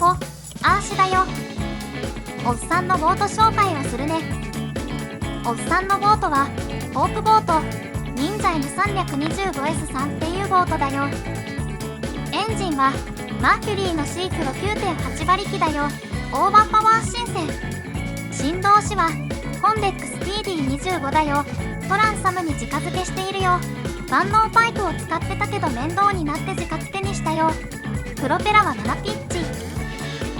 アーシだよ。おっさんのボート紹介をするね。おっさんのボートはホープボート忍者 N325S3 っていうボートだよ。エンジンはマーキュリーのシークロ 9.8 馬力だよ。オーバーパワー申請。振動子はホンデックス TD25 だよ。トランサムに直付けしているよ。万能パイプを使ってたけど面倒になって直付けにしたよ。プロペラは7ピッチ。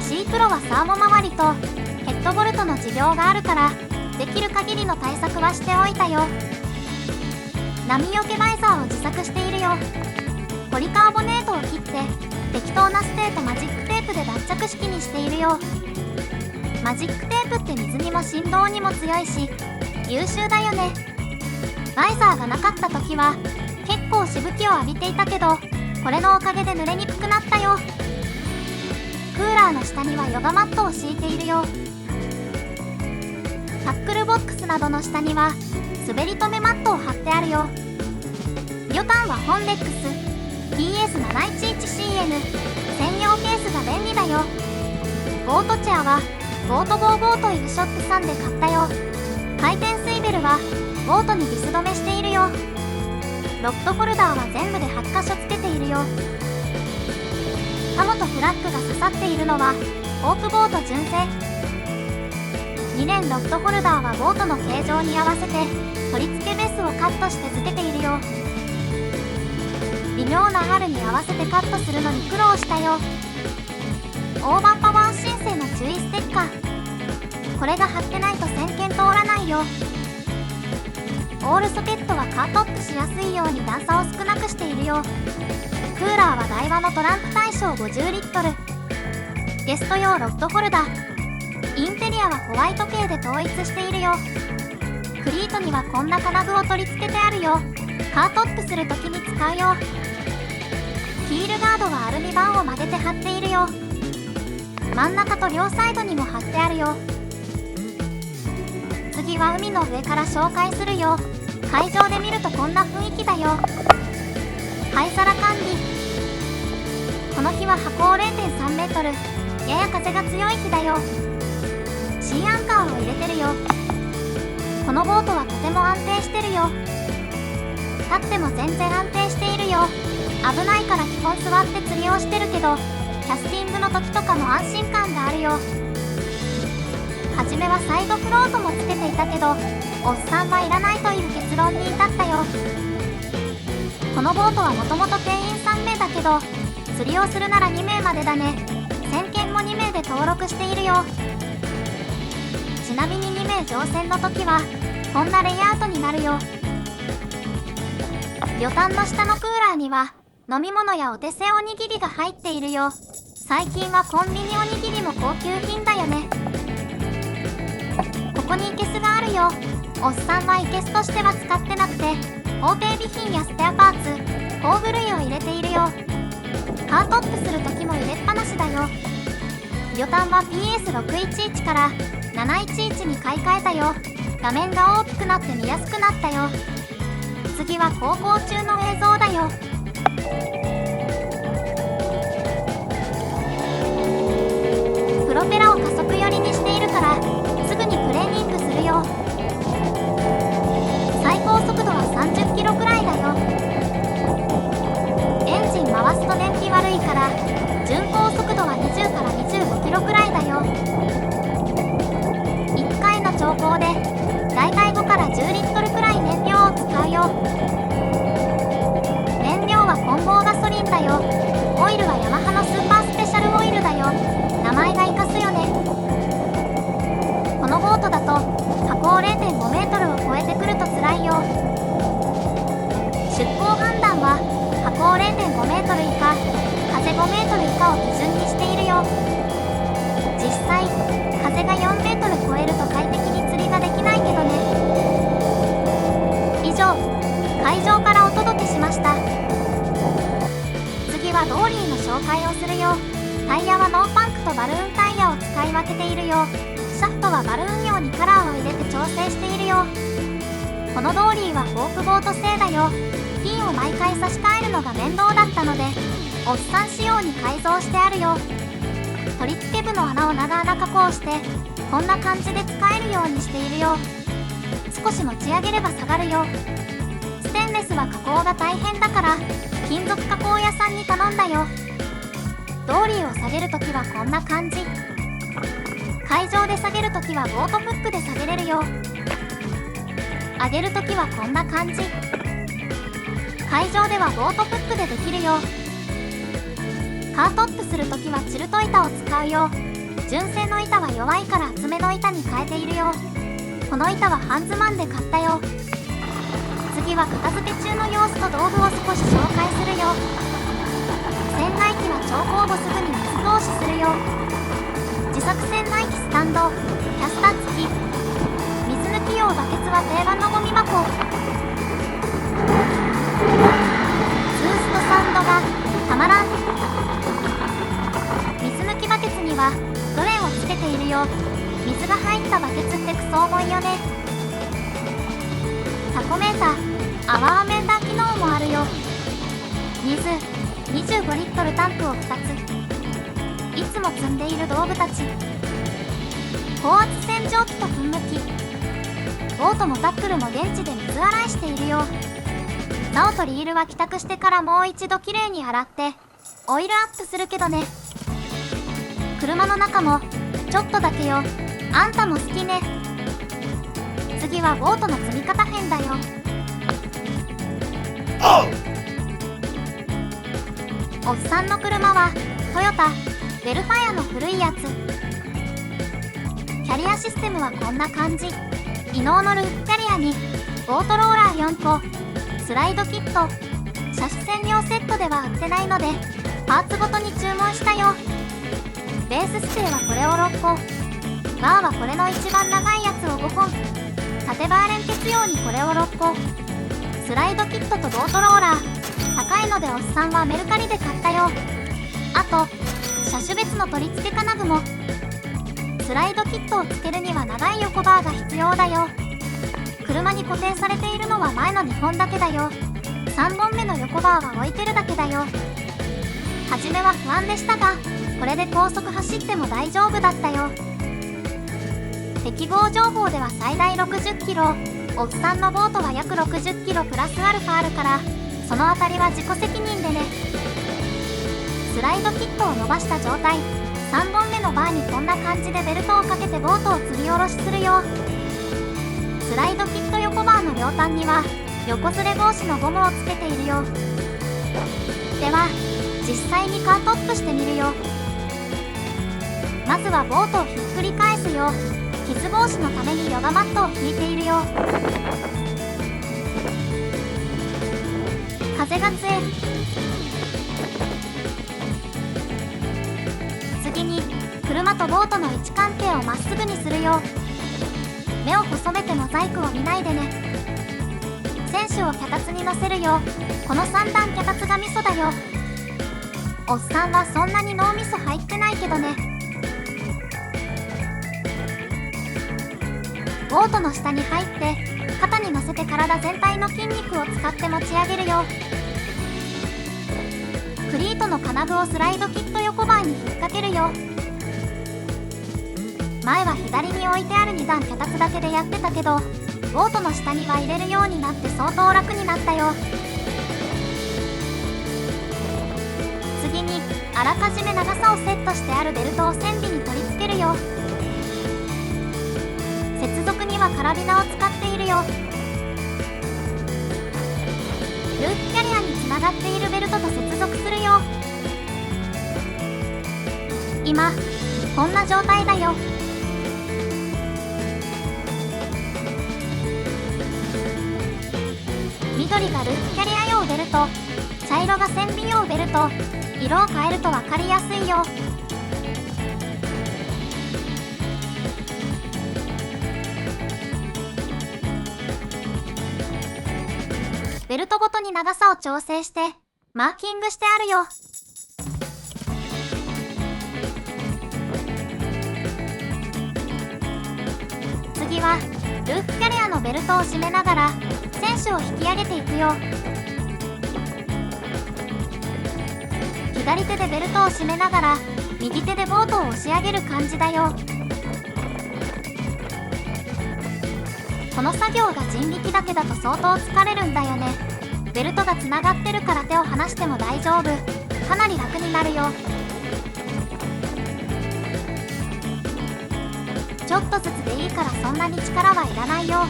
シークロはサーモ周りとヘッドボルトの持病があるからできる限りの対策はしておいたよ。波よけバイザーを自作しているよ。ポリカーボネートを切って適当なステーとマジックテープで脱着式にしているよ。マジックテープって水にも振動にも強いし優秀だよね。バイザーがなかった時は結構しぶきを浴びていたけどこれのおかげで濡れにくくなったよ。クーラーの下にはヨガマットを敷いているよ。タックルボックスなどの下には滑り止めマットを貼ってあるよ。ヨタンはホンデックス PS711CN 専用ケースが便利だよ。ボートチェアはボートボーボートイルショップさんで買ったよ。回転スイベルはボートにビス止めしているよ。ロフトホルダーは全部で8箇所つけているよ。タモとフラッグが刺さっているのはホープボート純正。2連ロフトホルダーはボートの形状に合わせて取り付けベースをカットして付けているよ。微妙な春に合わせてカットするのに苦労したよ。オーバーパワー申請の注意ステッカー。これが貼ってないと先見通らないよ。オールソケットはカートアップしやすいように段差を少なくしているよ。クーラーはダイワのトランク大小50リットル。ゲスト用ロフトホルダー。インテリアはホワイト系で統一しているよ。クリートにはこんな金具を取り付けてあるよ。カートアップするときに使うよ。ヒールガードはアルミ板を曲げて貼っているよ。真ん中と両サイドにも貼ってあるよ。次は海の上から紹介するよ。海上で見るとこんな雰囲気だよ。灰皿管理。この日は波高 0.3 メートル。やや風が強い日だよ。シーアンカーを入れてるよ。このボートはとても安定してるよ。立っても全然安定しているよ。危ないから基本座って釣りをしてるけどキャスティングの時とかも安心感があるよ。はじめはサイドフロートもつけていたけどおっさんはいらないという結論に至ったよ。このボートはもともと定員3名だけど釣りをするなら2名までだね。先見も2名で登録しているよ。ちなみに2名乗船の時はこんなレイアウトになるよ。旅館の下のクーラーには飲み物やお手製おにぎりが入っているよ。最近はコンビニおにぎりも高級品だよね。ここにイケスがあるよ。おっさんはイケスとしては使ってなくて法定備品やスペアパーツ、工具類を入れているよ。カートアップする時も入れっぱなしだよ。魚探は PS611 から711に買い替えたよ。画面が大きくなって見やすくなったよ。次は航行中の映像だよ。プロペラを加速寄りにしているからすぐにプレーニングするよ。最高速度は30キロくらいだよ。エンジン回すと燃費悪いから巡航速度は20から25キロくらいだよ。1回の乗降でだいたい5から10リットルくらい燃料を使うよ。燃料は混合ガソリンだよ。オイルはヤマハのスーパースペシャルオイルだよ。名前が活かすよね。このボートだと波高 0.5 メートルを超えてくると辛いよ。出航判断は波高 0.5 メートル以下、風5メートル以下を基準にしているよ。実際風が4メートル超えると快適に釣りができないけどね。以上、会場からお届けしました。次はドーリーの紹介をするよ。タイヤはノーパンクとバルーンタイヤを使い分けているよ。シャフトはバルーン用にカラーを入れて調整しているよ。このドーリーはフォークボート製だよ。ピンを毎回差し替えるのが面倒だったのでおっさん仕様に改造してあるよ。取り付け部の穴を長々加工してこんな感じで使えるようにしているよ。少し持ち上げれば下がるよ。ステンレスは加工が大変だから金属加工屋さんに頼んだよ。ドーリーを下げるときはこんな感じ。海上で下げるときはボートフックで下げれるよ。上げるときはこんな感じ。海上ではボートフックでできるよ。カートアップするときはチルト板を使うよ。純正の板は弱いから厚めの板に変えているよ。この板はハンズマンで買ったよ。次は片付け中の様子と道具を少し紹介するよ。洗内機は超高母すぐに水通しするよ。自作洗内機スタンド、キャスター付き。水抜き用バケツは定番のゴミ箱。ツーストサンドがたまらん。水抜きバケツにはドレンをつけているよ。水が入ったバケツってクソ重いよね。タコメーター、アワーメーター機能もあるよ。水25リットルタンクを2つ。いつも積んでいる道具たち。高圧洗浄機と噴霧器。ボートもタックルも現地で水洗いしているよ。竿とリールは帰宅してからもう一度きれいに洗ってオイルアップするけどね。車の中もちょっとだけよ。あんたも好きね。次はボートの積み方編だよ。おっさんの車はトヨタベルファイアの古いやつ。キャリアシステムはこんな感じ。異能のルーフキャリアにボートローラー4個、スライドキット、車種専用セットでは売ってないのでパーツごとに注文したよ。ベースステーはこれを6個、バーはこれの一番長いやつを5本、縦バー連結用にこれを6個、スライドキットとボートローラー。高いのでおっさんはメルカリで買ったよ。あと車種別の取り付け金具も。スライドキットをつけるには長い横バーが必要だよ。車に固定されているのは前の2本だけだよ。3本目の横バーは置いてるだけだよ。初めは不安でしたがこれで高速走っても大丈夫だったよ。適合情報では最大60キロ、おっさんのボートは約60キロプラスアルファあるからそのあたりは自己責任でね。スライドキットを伸ばした状態、3本目のバーにこんな感じでベルトをかけてボートを吊り下ろしするよ。スライドキット横バーの両端には横ずれ防止のゴムをつけているよ。では実際にカートアップしてみるよ。まずはボートをひっくり返すよ。傷防止のためにヨガマットを引いているよ。風が強い。次に車とボートの位置関係をまっすぐにするよ。目を細めてモザイクを見ないでね。選手を脚立に乗せるよ。この3段脚立がミソだよ。おっさんはそんなに脳みそ入ってないけどね。ボートの下に入って肩に乗せて体全体の筋肉を使って持ち上げるよ。クリートの金具をスライドキット横バーに引っ掛けるよ。前は左に置いてある2段脚立だけでやってたけどボートの下には入れるようになって相当楽になったよ。次にあらかじめ長さをセットしてあるベルトを線尾に取り付けるよ。接続にはカラビナを使っているよ。ルーフキャリアにつながっているベルトと接続するよ。今こんな状態だよ。緑がルーフキャリア用ベルト、茶色が線尾用ベルト。色を変えると分かりやすいよ。ベルトごとに長さを調整してマーキングしてあるよ。次はルーフキャリアのベルトを締めながら選手を引き上げていくよ。左手でベルトを締めながら右手でボートを押し上げる感じだよ。この作業が人力だけだと相当疲れるんだよね。ベルトがつながってるから手を離しても大丈夫。かなり楽になるよ。ちょっとずつでいいからそんなに力はいらないよ。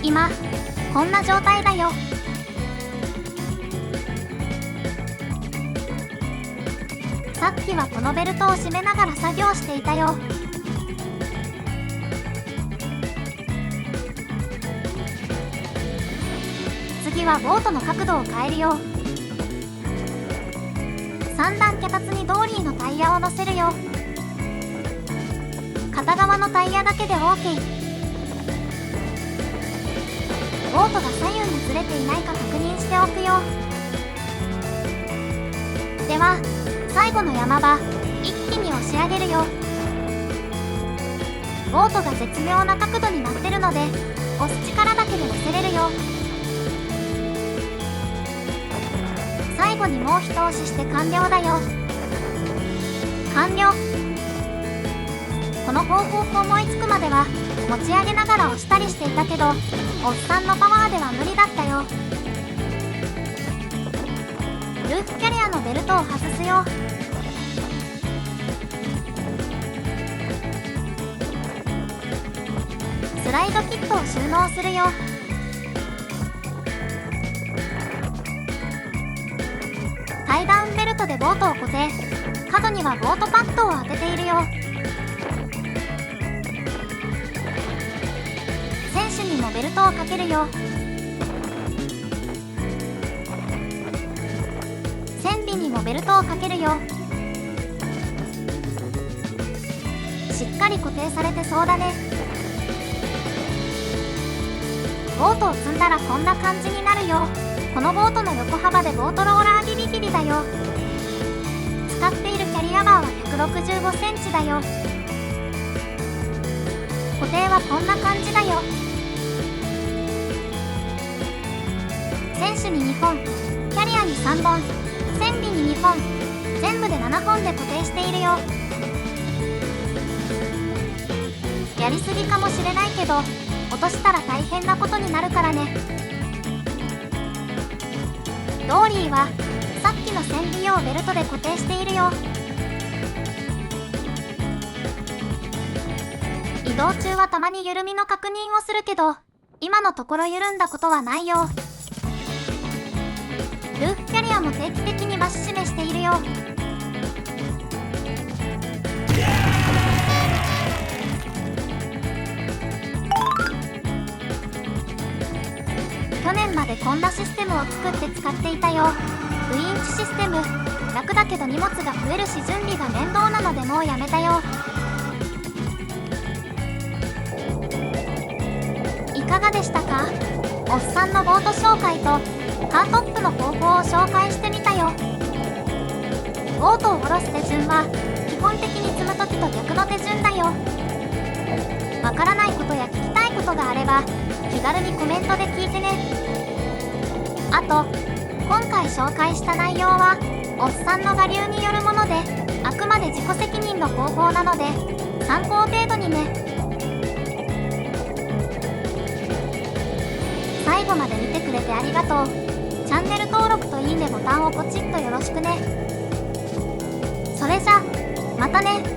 今こんな状態だよ。さっきはこのベルトを締めながら作業していたよ。次はボートの角度を変えるよ。3段脚立にドーリーのタイヤを乗せるよ。片側のタイヤだけで OK。 ボートが左右にずれていないか確認しておくよ。では最後の山場、一気に押し上げるよ。ボートが絶妙な角度になってるので押す力だけで乗せれるよ。最後にもう一押しして完了だよ。完了。この方法を思いつくまでは持ち上げながら押したりしていたけど、おっさんのパワーでは無理だったよ。ルーフキャリアのベルトを外すよ。スライドキットを収納するよ。タイダウンベルトでボートを固定。角にはボートパッドを当てているよ。選手にもベルトをかけるよ。船尾にもベルトをかけるよ。しっかり固定されてそうだね。ボートを積んだらこんな感じになるよ。このボートの横幅でボートローラーギリギリだよ。使っているキャリアバーは165センチだよ。固定はこんな感じだよ。選手に2本、キャリアに3本、船尾に2本、全部で7本で固定しているよ。やりすぎかもしれないけど落としたら大変なことになるからね。ドーリーはさっきの船尾用ベルトで固定しているよ。移動中はたまに緩みの確認をするけど、今のところ緩んだことはないよ。ルーフキャリアも定期的にバシ締めしているよ。去年までこんなシステムを作って使っていたよ。ウインチシステム。楽だけど荷物が増えるし準備が面倒なのでもうやめたよ。いかがでしたか？おっさんのボート紹介とカートップの方法を紹介してみたよ。ボートを下ろす手順は基本的に積むときと逆の手順だよ。わからないことや聞きたいことがあれば気軽にコメントで聞いてね。あと今回紹介した内容はおっさんの我流によるものであくまで自己責任の方法なので参考程度にね。最後まで見てくれてありがとう。チャンネル登録といいねボタンをポチッとよろしくね。それじゃまたね。